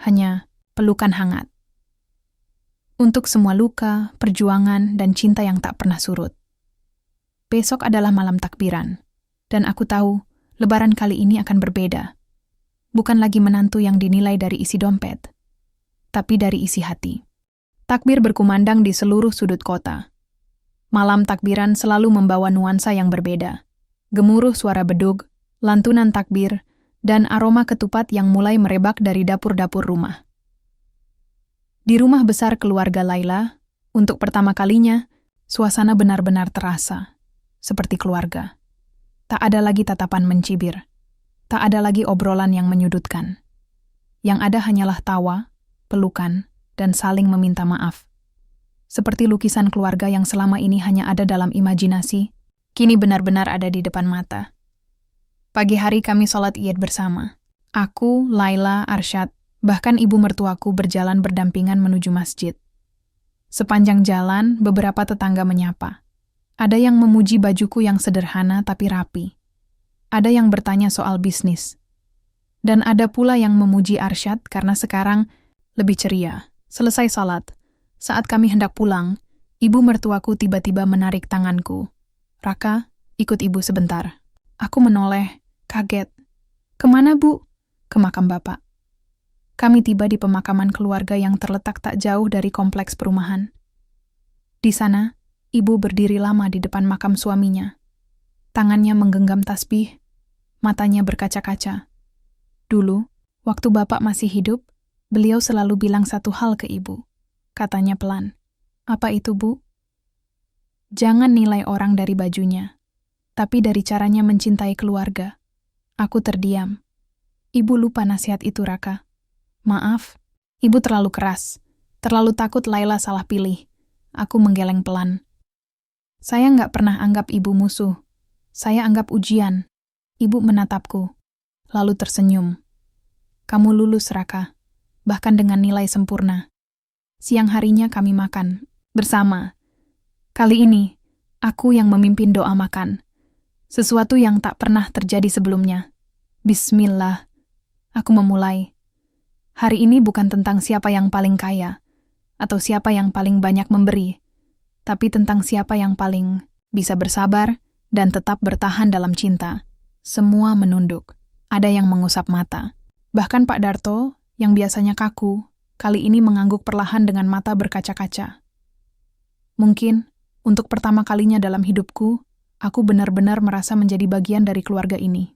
hanya pelukan hangat. Untuk semua luka, perjuangan, dan cinta yang tak pernah surut. Besok adalah malam takbiran, dan aku tahu lebaran kali ini akan berbeda. Bukan lagi menantu yang dinilai dari isi dompet, tapi dari isi hati. Takbir berkumandang di seluruh sudut kota. Malam takbiran selalu membawa nuansa yang berbeda. Gemuruh suara bedug, lantunan takbir, dan aroma ketupat yang mulai merebak dari dapur-dapur rumah. Di rumah besar keluarga Laila, untuk pertama kalinya, suasana benar-benar terasa, seperti keluarga. Tak ada lagi tatapan mencibir. Tak ada lagi obrolan yang menyudutkan. Yang ada hanyalah tawa, pelukan, dan saling meminta maaf. Seperti lukisan keluarga yang selama ini hanya ada dalam imajinasi, kini benar-benar ada di depan mata. Pagi hari kami sholat Id bersama. Aku, Laila, Arsyad, bahkan ibu mertuaku berjalan berdampingan menuju masjid. Sepanjang jalan, beberapa tetangga menyapa. Ada yang memuji bajuku yang sederhana tapi rapi. Ada yang bertanya soal bisnis. Dan ada pula yang memuji Arsyad karena sekarang lebih ceria. Selesai salat, saat kami hendak pulang, ibu mertuaku tiba-tiba menarik tanganku. Raka, ikut ibu sebentar. Aku menoleh, kaget. Kemana, Bu? Ke makam bapak. Kami tiba di pemakaman keluarga yang terletak tak jauh dari kompleks perumahan. Di sana, ibu berdiri lama di depan makam suaminya. Tangannya menggenggam tasbih, matanya berkaca-kaca. Dulu, waktu bapak masih hidup, beliau selalu bilang satu hal ke ibu. Katanya pelan. Apa itu, Bu? Jangan nilai orang dari bajunya, tapi dari caranya mencintai keluarga. Aku terdiam. Ibu lupa nasihat itu, Raka. Maaf, ibu terlalu keras. Terlalu takut Laila salah pilih. Aku menggeleng pelan. Saya nggak pernah anggap ibu musuh. Saya anggap ujian. Ibu menatapku, lalu tersenyum. Kamu lulus, Raka. Bahkan dengan nilai sempurna. Siang harinya kami makan bersama. Kali ini, aku yang memimpin doa makan. Sesuatu yang tak pernah terjadi sebelumnya. Bismillah, aku memulai. Hari ini bukan tentang siapa yang paling kaya, atau siapa yang paling banyak memberi, tapi tentang siapa yang paling bisa bersabar dan tetap bertahan dalam cinta. Semua menunduk. Ada yang mengusap mata. Bahkan Pak Darto, yang biasanya kaku, kali ini mengangguk perlahan dengan mata berkaca-kaca. Mungkin, untuk pertama kalinya dalam hidupku, aku benar-benar merasa menjadi bagian dari keluarga ini.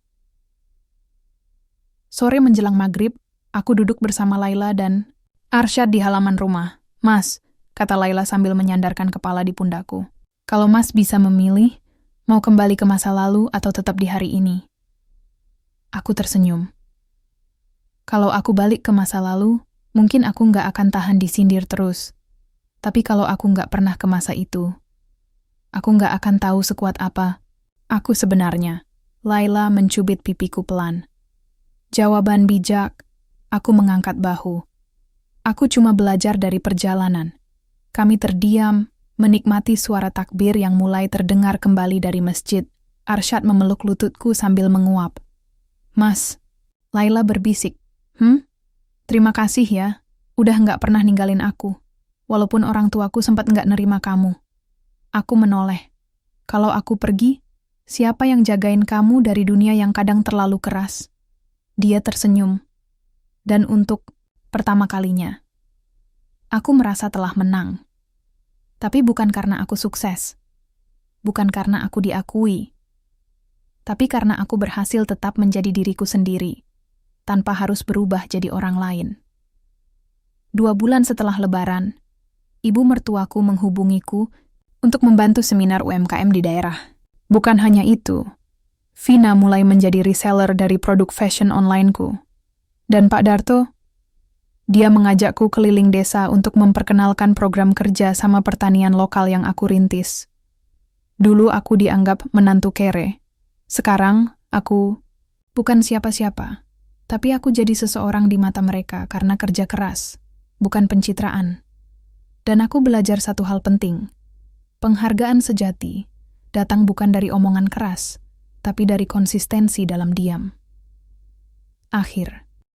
Sore menjelang maghrib, aku duduk bersama Laila dan Arsyad di halaman rumah. "Mas," kata Laila sambil menyandarkan kepala di pundakku. "Kalau Mas bisa memilih, mau kembali ke masa lalu atau tetap di hari ini?" Aku tersenyum. Kalau aku balik ke masa lalu, mungkin aku nggak akan tahan disindir terus. Tapi kalau aku nggak pernah ke masa itu, aku nggak akan tahu sekuat apa aku sebenarnya. Laila mencubit pipiku pelan. Jawaban bijak. Aku mengangkat bahu. Aku cuma belajar dari perjalanan. Kami terdiam, menikmati suara takbir yang mulai terdengar kembali dari masjid. Arsyad memeluk lututku sambil menguap. "Mas," Laila berbisik. Terima kasih ya, udah nggak pernah ninggalin aku. Walaupun orang tuaku sempat nggak nerima kamu." Aku menoleh. Kalau aku pergi, siapa yang jagain kamu dari dunia yang kadang terlalu keras? Dia tersenyum. Dan untuk pertama kalinya, aku merasa telah menang. Tapi bukan karena aku sukses. Bukan karena aku diakui. Tapi karena aku berhasil tetap menjadi diriku sendiri, tanpa harus berubah jadi orang lain. 2 bulan setelah Lebaran, ibu mertuaku menghubungiku untuk membantu seminar UMKM di daerah. Bukan hanya itu, Vina mulai menjadi reseller dari produk fashion online-ku. Dan Pak Darto, dia mengajakku keliling desa untuk memperkenalkan program kerja sama pertanian lokal yang aku rintis. Dulu aku dianggap menantu kere. Sekarang, aku bukan siapa-siapa. Tapi aku jadi seseorang di mata mereka karena kerja keras, bukan pencitraan. Dan aku belajar satu hal penting. Penghargaan sejati datang bukan dari omongan keras, tapi dari konsistensi dalam diam. Akhir.